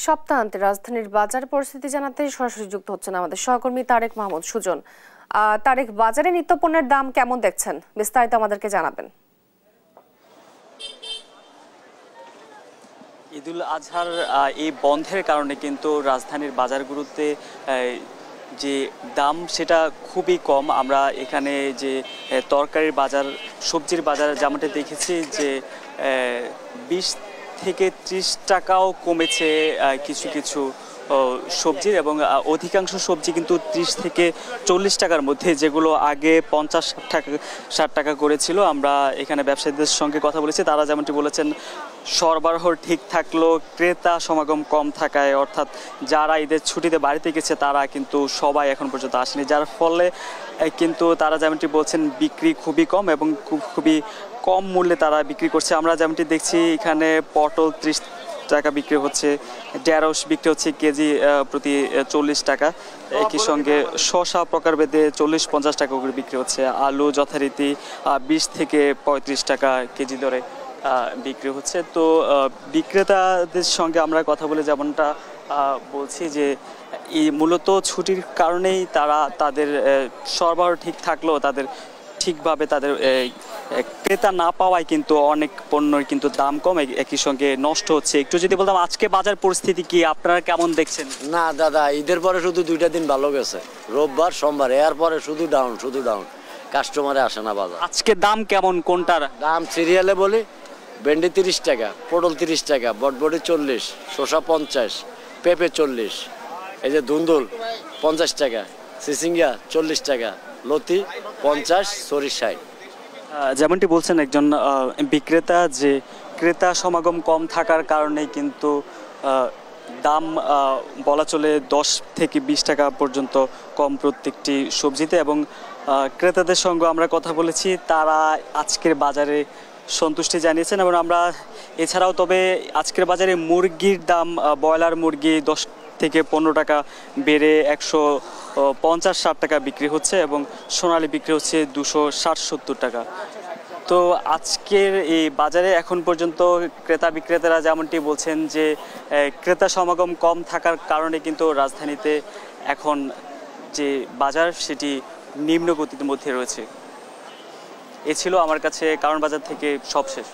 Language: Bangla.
সপ্তাহান্তে রাজধানীর বাজার পরিস্থিতি জানাতে সরাসরি যুক্ত হচ্ছেন আমাদের সহকর্মী তারেক মাহমুদ সুজন। তারেক, বাজারে নিত্যপণ্যের দাম কেমন দেখছেন, বিস্তারিত আমাদেরকে জানাবেন। ঈদুল আজহার এই বন্ধের কারণে কিন্তু রাজধানীর বাজারগুলোতে যে দাম সেটা খুবই কম। আমরা এখানে যে তরকারির বাজার, সবজির বাজার যেমনটা দেখেছি যে 20 থেকে 30 টাকাও কমেছে কিছু কিছু সবজির, এবং অধিকাংশ সবজি কিন্তু 30 থেকে 40 টাকার মধ্যে, যেগুলো আগে 50-60 টাকা করেছিল। আমরা এখানে ব্যবসায়ীদের সঙ্গে কথা বলেছি, তারা যেমনটি বলেছেন সরবরাহ ঠিক থাকলেও ক্রেতা সমাগম কম থাকায়, অর্থাৎ যারা ঈদের ছুটিতে বাড়িতে গেছে তারা কিন্তু সবাই এখন পর্যন্ত আসেনি, যার ফলে কিন্তু তারা যেমনটি বলছেন বিক্রি খুবই কম এবং খুবই কম মূল্যে তারা বিক্রি করছে। আমরা যেমনটি দেখছি এখানে পটল 30 টাকা বিক্রি হচ্ছে, ঢেঁড়স বিক্রি হচ্ছে কেজি প্রতি 40 টাকা। একই সঙ্গে শসা প্রকারভেদে 40-50 টাকা করে বিক্রি হচ্ছে। আলু যথারীতি 20 থেকে 35 টাকা কেজি দরে বিক্রি হচ্ছে। তো বিক্রেতাদের সঙ্গে আমরা কথা বলে যেমনটা বলছি যে এই মূলত ছুটির কারণেই তারা তাদের সরবরাহ ঠিক থাকলেও তাদের ঠিকভাবে তাদের ক্রেতা না পাওয়ায় কিন্তু অনেক পণ্যের কিন্তু দাম কম, একই সঙ্গে নষ্ট হচ্ছে। একটু যদি বলতাম আজকে বাজার পরিস্থিতি কি, আপনারা কেমন দেখছেন? না দাদা, ঈদের পরে শুধু 2টা দিন ভালো গেছে, রোববার সোমবার, এর পরে শুধু ডাউন, কাস্টমারে আসে না বাজার। আজকে দাম কেমন কোনটার? দাম সিরিয়ালে বলি, ভেন্ডি 30 টাকা, পটল 30 টাকা, বটবটি 40, শসা 50, পেঁপে 40, এই যে ধুন্দুল 50 টাকা, সিসিঙ্গা 40 টাকা, লতি 50, সরিষ 60। যেমনটি বলছেন একজন বিক্রেতা যে ক্রেতা সমাগম কম থাকার কারণে কিন্তু দাম বলা চলে 10 থেকে 20 টাকা পর্যন্ত কম প্রত্যেকটি সবজিতে, এবং ক্রেতাদের সঙ্গে আমরা কথা বলেছি, তারা আজকের বাজারে সন্তুষ্টি জানিয়েছেন। এবং আমরা এছাড়াও তবে আজকের বাজারে মুরগির দাম, ব্রয়লার মুরগি 10 থেকে 15 টাকা বেড়ে 150-60 টাকা বিক্রি হচ্ছে, এবং সোনালী বিক্রি হচ্ছে 260-70 টাকা। তো আজকের এই বাজারে এখন পর্যন্ত ক্রেতা বিক্রেতারা যেমনটি বলছেন যে ক্রেতা সমাগম কম থাকার কারণে কিন্তু রাজধানীতে এখন যে বাজার সেটি নিম্ন গতির মধ্যে রয়েছে। এ ছিল আমার কাছে কারণ বাজার থেকে সবশেষ।